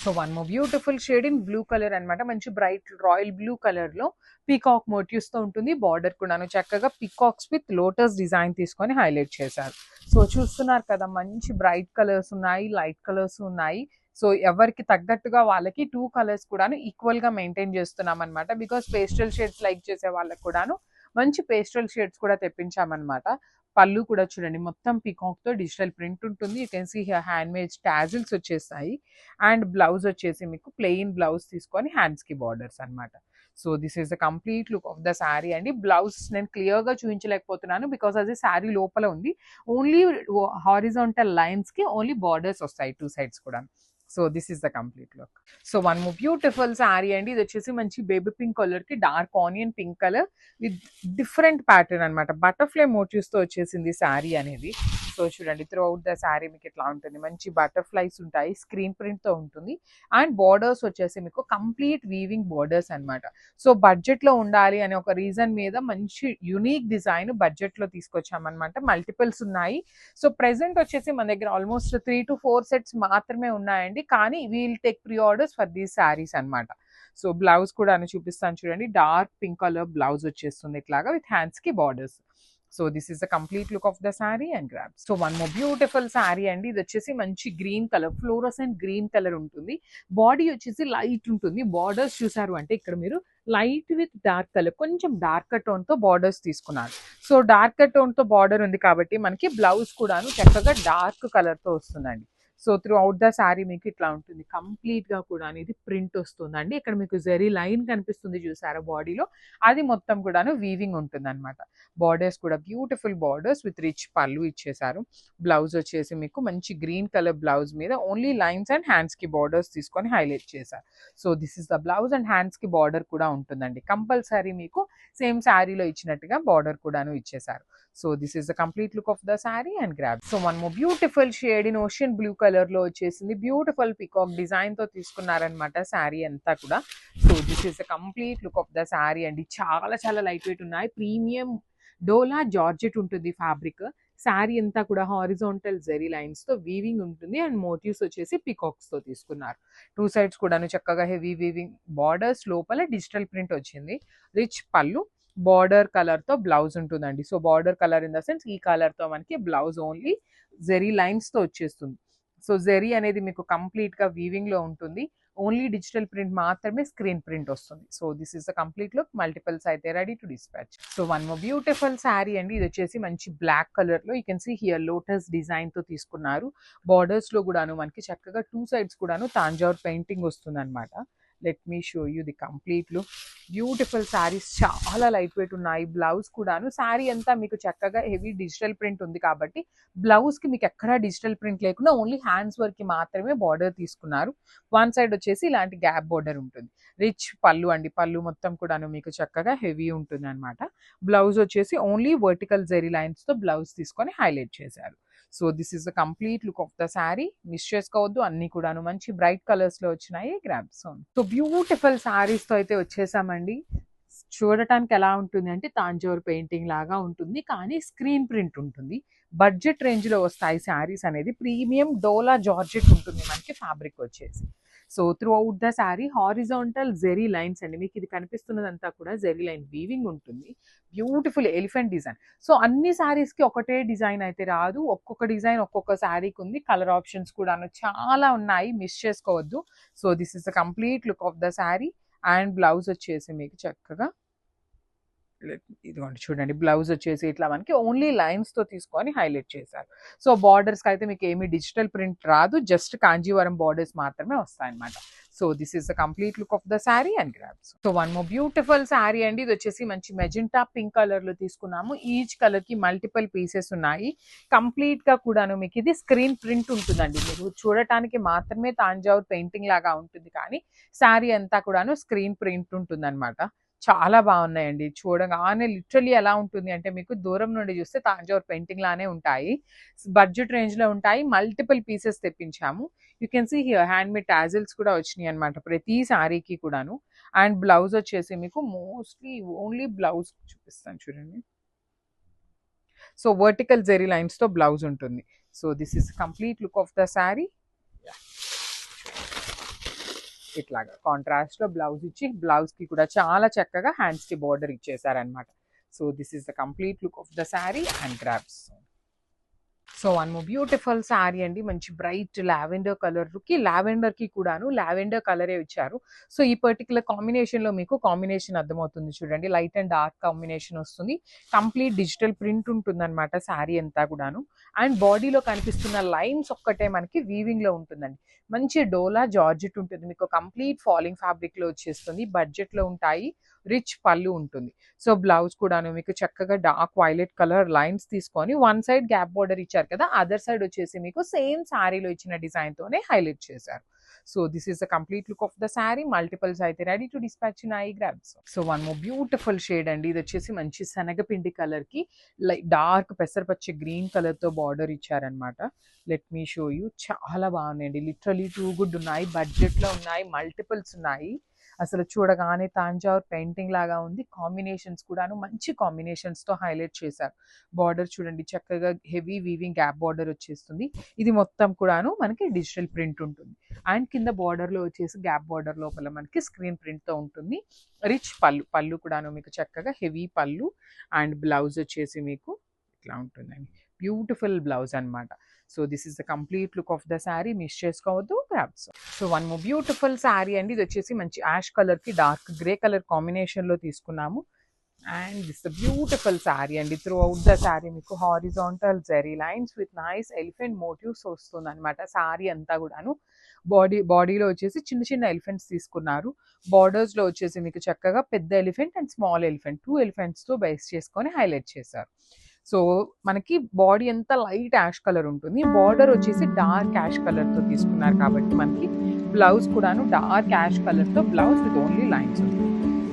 So one more beautiful shade in blue colour అన్నమాట. మంచి bright royal blue colour లో peacock motifs తో ఉంటుంది. బార్డర్ కూడాను చక్కగా పీకాక్స్ విత్ లోటస్ డిజైన్ తీసుకొని హైలైట్ చేశారు. సో చూస్తున్నారు కదా, మంచి బ్రైట్ కలర్స్ ఉన్నాయి, లైట్ కలర్స్ ఉన్నాయి. సో ఎవరికి తగ్గట్టుగా వాళ్ళకి టూ కలర్స్ కూడాను ఈక్వల్ గా మెయింటైన్ చేస్తున్నాం అనమాట. బికాస్ పేస్టల్ షేడ్స్ లైక్ చేసే వాళ్ళకి కూడాను మంచి పేస్టల్ షేడ్స్ కూడా తెప్పించామన్నమాట. పళ్ళు కూడా చూడండి, మొత్తం పీకాక్ తో డిజిటల్ ప్రింట్ ఉంటుంది. You can see here handmade tassels వచ్చేస్తాయి. అండ్ బ్లౌజ్ వచ్చేసి మీకు ప్లెయిన్ బ్లౌజ్ తీసుకొని హ్యాండ్స్ కి బార్డర్స్ అన్నమాట. So this is the complete look of the sari అండి. బ్లౌజ్ నేను క్లియర్ గా చూపించలేకపోతున్నాను బికాస్ అది శారీ లోపల ఉంది. ఓన్లీ హారిజాంటల్ లైన్స్ కి ఓన్లీ బార్డర్స్ వస్తాయి టూ సైడ్స్ కూడా. So this is the complete look. So one more beautiful sari అండి. ఇది వచ్చేసి మంచి బేబీ పింక్ కలర్ కి dark onion pink colour with different pattern అనమాట. బటర్ఫ్లై మోటివ్స్ తో వచ్చేసింది శారీ అనేది. సో చూడండి, త్రూ అవుట్ ద శారీ మీకు ఎట్లా ఉంటుంది, మంచి బటర్ఫ్లైస్ ఉంటాయి, స్క్రీన్ ప్రింట్ తో ఉంటుంది. అండ్ బార్డర్స్ వచ్చేసి మీకు కంప్లీట్ వీవింగ్ బార్డర్స్ అనమాట. సో బడ్జెట్ లో ఉండాలి అనే ఒక రీజన్ మీద మంచి యునిక్ డిజైన్ బడ్జెట్ లో తీసుకొచ్చామన్నమాట. మల్టిపుల్స్ ఉన్నాయి. సో ప్రెసెంట్ వచ్చేసి మన దగ్గర ఆల్మోస్ట్ 3 to 4 సెట్స్ మాత్రమే ఉన్నాయండి. కానీ we'll take pre orders for these saris అనమాట. సో బ్లౌజ్ కూడా చూపిస్తాను చూడండి, డార్క్ పింక్ కలర్ బ్లౌజ్ వచ్చేస్తుంది ఇట్లాగా విత్ హ్యాండ్స్ కి borders. So this is the complete look of the sari and grab. So one more beautiful sari అండి. ఇది వచ్చేసి మంచి green colour, fluorescent green colour ఉంటుంది. బాడీ వచ్చేసి లైట్ ఉంటుంది. బార్డర్స్ చూసారు అంటే ఇక్కడ మీరు లైట్ విత్ డార్క్ కలర్, కొంచెం డార్క్ టోన్ తో బార్డర్స్ తీసుకున్నారు. సో డార్క్ టోన్ తో బార్డర్ ఉంది కాబట్టి మనకి బ్లౌజ్ కూడాను చక్కగా డార్క్ కలర్ తో వస్తుందండి. So throughout the sari మీకు ఇట్లా ఉంటుంది. కంప్లీట్ గా కూడా ఇది ప్రింట్ వస్తుందండి. ఇక్కడ మీకు జరీ లైన్ కనిపిస్తుంది చూసారా బాడీలో, అది మొత్తం కూడాను వీవింగ్ ఉంటుంది అనమాట. బార్డర్స్ కూడా బ్యూటిఫుల్ బార్డర్స్ విత్ రిచ్ పళ్ళు ఇచ్చేసారు. బ్లౌజ్ వచ్చేసి మీకు మంచి గ్రీన్ కలర్ బ్లౌజ్ మీద ఓన్లీ లైన్స్ అండ్ హ్యాండ్స్ కి బార్డర్స్ తీసుకొని హైలైట్ చేశారు. So this is the blouse and hands కి బార్డర్ కూడా ఉంటుందండి. కంపల్సరీ మీకు సేమ్ శారీలో ఇచ్చినట్టుగా బార్డర్ కూడాను ఇచ్చేసారు. So this is the complete look of the sari and grab. So one more beautiful shade in ocean blue colour లో వచ్చేసింది. బ్యూటిఫుల్ పికాక్ డిజైన్ తో తీసుకున్నారనమాట శారీ అంతా కూడా. So this is the complete look of the sari అండి. చాలా చాలా లైట్ వెయిట్ ఉన్నాయి. Premium డోలా georgette ఉంటుంది ఫ్యాబ్రిక్. శారీ అంతా కూడా హారిజాంటల్ జెరీ లైన్స్ తో వీవింగ్ ఉంటుంది. అండ్ మోటివ్స్ వచ్చేసి పికాక్స్ తో తీసుకున్నారు. టూ సైడ్స్ కూడాను చక్కగా హెవీ వీవింగ్ బార్డర్స్, లోపల డిజిటల్ ప్రింట్ వచ్చింది. రిచ్ పళ్ళు, బార్డర్ కలర్ తో బ్లౌజ్ ఉంటుందండి. So border colour in the sense ఈ కలర్ తో మనకి బ్లౌజ్ ఓన్లీ జెరీ లైన్స్ తో వచ్చేస్తుంది. సో జెరీ అనేది మీకు కంప్లీట్ గా వీవింగ్ లో ఉంటుంది. ఓన్లీ డిజిటల్ ప్రింట్ మాత్రమే స్క్రీన్ ప్రింట్ వస్తుంది. So this is the complete look. Multiples అయితే ready to dispatch. So one more beautiful sari అండి. ఇది వచ్చేసి మంచి బ్లాక్ కలర్ లో you can see here lotus design తో తీసుకున్నారు. బార్డర్స్ లో కూడాను మనకి చక్కగా టూ సైడ్స్ కూడాను తాంజావూర్ పెయింటింగ్ వస్తుంది అనమాట. Let me show you the complete look. Beautiful saris, చాలా లైట్ వెయిట్ ఉన్నాయి. బ్లౌజ్ కూడాను శారీ అంతా మీకు చక్కగా హెవీ డిజిటల్ ప్రింట్ ఉంది కాబట్టి బ్లౌజ్ కి మీకు ఎక్కడా డిజిటల్ ప్రింట్ లేకుండా ఓన్లీ హ్యాండ్స్ వర్క్ కి మాత్రమే బార్డర్ తీసుకున్నారు. వన్ సైడ్ వచ్చేసి ఇలాంటి గ్యాప్ బార్డర్ ఉంటుంది. రిచ్ పళ్ళు అండి. పళ్ళు మొత్తం కూడాను మీకు చక్కగా హెవీ ఉంటుంది అనమాట. బ్లౌజ్ వచ్చేసి ఓన్లీ వర్టికల్ జెరీ లైన్స్ తో బ్లౌజ్ తీసుకొని హైలైట్ చేశారు. So this is the complete look of the sari. Miss చేసుకోవద్దు, అన్ని కూడాను మంచి బ్రైట్ కలర్స్ లో వచ్చినాయి. గ్రాబ్. సో బ్యూటిఫుల్ శారీస్ తో అయితే వచ్చేసామండి. చూడటానికి ఎలా ఉంటుంది అంటే తాంజావూర్ పెయింటింగ్ లాగా ఉంటుంది, కానీ స్క్రీన్ ప్రింట్ ఉంటుంది. బడ్జెట్ రేంజ్ లో వస్తాయి శారీస్ అనేది. ప్రీమియం డోలా జార్జెట్ ఉంటుంది మనకి ఫ్యాబ్రిక్ వచ్చేసి. So throughout the sari horizontal zari lines అండి. మీకు ఇది కనిపిస్తున్నదంతా కూడా జెరీ లైన్ వీవింగ్ ఉంటుంది. Beautiful elephant design. సో అన్ని శారీస్ కి ఒకటే డిజైన్ అయితే రాదు. ఒక్కొక్క డిజైన్ ఒక్కొక్క శారీకి ఉంది. కలర్ ఆప్షన్స్ కూడా చాలా ఉన్నాయి, మిస్ చేసుకోవద్దు. So this is the complete look of the sari. And blouse వచ్చేసి మీకు చక్కగా ఇదిగోండి చూడండి, బ్లౌజ్ వచ్చేసి ఇట్లా మనకి ఓన్లీ లైన్స్ తో తీసుకొని హైలైట్ చేశారు. సో బార్డర్స్ కి అయితే మీకు ఏమి డిజిటల్ ప్రింట్ రాదు, జస్ట్ కాంజీవరం బార్డర్స్ మాత్రమే వస్తాయి అనమాట. So this is the complete look of the sari and grabs. So one more beautiful sari అండి. ఇది వచ్చేసి మంచి మెజెంటా పింక్ కలర్ లో తీసుకున్నాము. ఈచ్ కలర్ కి మల్టిపుల్ పీసెస్ ఉన్నాయి. కంప్లీట్ గా కూడాను మీకు ఇది స్క్రీన్ ప్రింట్ ఉంటుందండి. మీరు చూడటానికి మాత్రమే తాంజావూర్ పెయింటింగ్ లాగా ఉంటుంది, కానీ శారీ అంతా కూడాను స్క్రీన్ ప్రింట్ ఉంటుంది అనమాట. చాలా బాగున్నాయండి. చూడగానే లిటరలీ ఎలా ఉంటుంది అంటే మీకు దూరం నుండి చూస్తే తాంజావూర్ పెయింటింగ్ లానే ఉంటాయి. బడ్జెట్ రేంజ్ లో ఉంటాయి. మల్టిపుల్ పీసెస్ తెప్పించాము. You can see here handmade tassels కూడా వచ్చినాయి అనమాట ప్రతి శారీకి కూడాను. అండ్ బ్లౌజ్ వచ్చేసి మీకు మోస్ట్లీ ఓన్లీ బ్లౌజ్ చూపిస్తాను చూడండి. సో వర్టికల్ జెరీ లైన్స్ తో బ్లౌజ్ ఉంటుంది. So this is complete look of the sari. ఇట్లాగా కాంట్రాస్ట్ లో బ్లౌజ్ ఇచ్చి బ్లౌజ్ కి కూడా చాలా చక్కగా హ్యాండ్స్ కి బార్డర్ ఇచ్చేసారనమాట. So this is the complete look of the sari and grabs. So one more beautiful sari అండి, మంచి బ్రైట్ లావెండర్ కలర్ కి లావెండర్ కి కూడాను లావెండర్ కలరే ఇచ్చారు. సో ఈ పర్టికులర్ కాంబినేషన్ లో మీకు కాంబినేషన్ అర్థమవుతుంది చూడండి, లైట్ అండ్ డార్క్ కాంబినేషన్ వస్తుంది. కంప్లీట్ డిజిటల్ ప్రింట్ ఉంటుంది అనమాట శారీ అంతా కూడాను. అండ్ బాడీలో కనిపిస్తున్న లైన్స్ ఒక్కటే మనకి వీవింగ్ లో ఉంటుందండి. మంచి డోలా జార్జెట్ ఉంటుంది మీకు, కంప్లీట్ ఫాలింగ్ ఫ్యాబ్రిక్ లో వచ్చేస్తుంది. బడ్జెట్ లో ఉంటాయి, రిచ్ పళ్ళు ఉంటుంది. సో బ్లౌజ్ కూడాను మీకు చక్కగా డార్క్ వైలెట్ కలర్ లైన్స్ తీసుకొని వన్ సైడ్ గ్యాప్ బార్డర్ ఇచ్చారు కదా, అదర్ సైడ్ వచ్చేసి మీకు సేమ్ శారీలో ఇచ్చిన డిజైన్ తోనే హైలైట్ చేశారు. So this is the complete look of the sari. Multiples అయితే ready to dispatch in I grabs. So one more beautiful shade అండి, ఇది వచ్చేసి మంచి శనగపిండి కలర్ కి డార్క్ పెసరపచ్చ గ్రీన్ కలర్ తో బార్డర్ ఇచ్చారనమాట. లెట్ మీ షో యూ, చాలా బాగున్నాయండి, లిటరలీ టూ గుడ్ ఉన్నాయి, బడ్జెట్ లో ఉన్నాయి, మల్టిపుల్స్ ఉన్నాయి. అసలు చూడగానే తాంజావూర్ పెయింటింగ్ లాగా ఉంది. కాంబినేషన్స్ కూడాను మంచి కాంబినేషన్స్ తో హైలైట్ చేశారు. బార్డర్ చూడండి చక్కగా హెవీ వీవింగ్ గ్యాప్ బార్డర్ వచ్చేస్తుంది. ఇది మొత్తం కూడాను మనకి డిజిటల్ ప్రింట్ ఉంటుంది. అండ్ కింద బార్డర్ లో వచ్చేసి గ్యాప్ బార్డర్ లోపల మనకి స్క్రీన్ ప్రింట్ తో ఉంటుంది. రిచ్ పళ్ళు కూడాను మీకు చక్కగా హెవీ పళ్ళు. అండ్ బ్లౌజ్ వచ్చేసి మీకు ఇట్లా ఉంటుందండి, బ్యూటిఫుల్ బ్లౌజ్ అనమాట. So this is the complete look of the sari, miss చేసుకోవద్దు grabs. So one more beautiful sari అండి, ఇది వచ్చేసి మంచి యాష్ కలర్ కి డార్క్ గ్రే కలర్ కాంబినేషన్ లో తీసుకున్నాము. అండ్ దిస్ బ్యూటిఫుల్ శారీ అండి, త్రూ అవుట్ ద శారీ మీకు horizontal zari lines with nice elephant motifs వస్తుంది అనమాట. శారీ అంతా కూడాను బాడీలో వచ్చేసి చిన్న చిన్న ఎలిఫెంట్స్ తీసుకున్నారు. బార్డర్స్ లో వచ్చేసి మీకు చక్కగా పెద్ద elephant and small elephant, 2 elephants తో బేస్ చేసుకొని హైలైట్ చేశారు. సో మనకి బాడీ అంతా లైట్ యాష్ కలర్ ఉంటుంది, బార్డర్ వచ్చేసి డార్క్ యాష్ కలర్ తో తీసుకున్నారు కాబట్టి మనకి బ్లౌజ్ కూడాను డార్క్ యాష్ కలర్ తో బ్లౌజ్ విత్ ఓన్లీ లైన్స్ ఉంటుంది.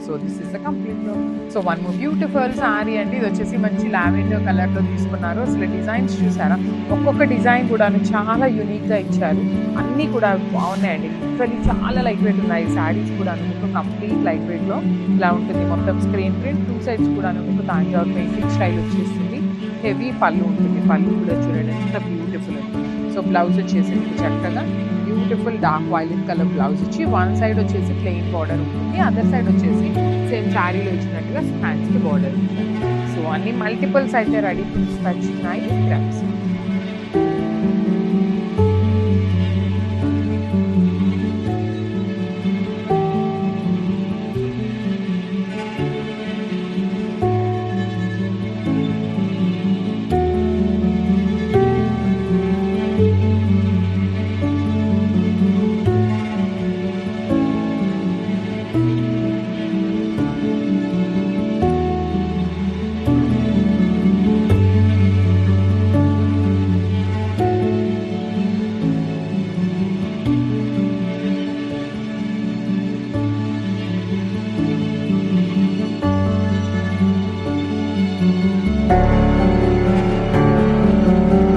So this is the complete look. So one more beautiful sari అండి, ఇది వచ్చేసి మంచి లావెండర్ కలర్ లో తీసుకున్నారు. అసలు డిజైన్స్ చూసారా, ఒక్కొక్క డిజైన్ కూడాను చాలా యూనిక్ గా ఇచ్చారు. అన్ని కూడా బాగున్నాయండి, లిటరలీ చాలా లైట్ వెయిట్ ఉన్నాయి శారీస్ కూడాను. మీకు కంప్లీట్ లైట్ వెయిట్ లో ఇలా ఉంటుంది. మొత్తం స్క్రీన్ ప్రింట్, 2 సైడ్స్ కూడాను మీకు తాంజావూర్ పెయింటింగ్ స్టైల్ వచ్చేస్తుంది. హెవీ పళ్ళు ఉంటుంది, పళ్ళు కూడా చూడండి ఎంత బ్యూటిఫుల్ ఉంది. సో బ్లౌజ్ వచ్చేసి మీకు చక్కగా beautiful dark violet colour blouse ఇచ్చి వన్ సైడ్ వచ్చేసి ప్లెయిన్ బార్డర్ ఉంటుంది, అదర్ సైడ్ వచ్చేసి సేమ్ శారీలో ఇచ్చినట్టుగా హ్యాండ్స్ కి బార్డర్ ఉంటుంది. సో అన్ని మల్టిపుల్స్ అయితే రెడీ టు డిస్పాచ్ ఉన్నాయి గ్రాబ్స్.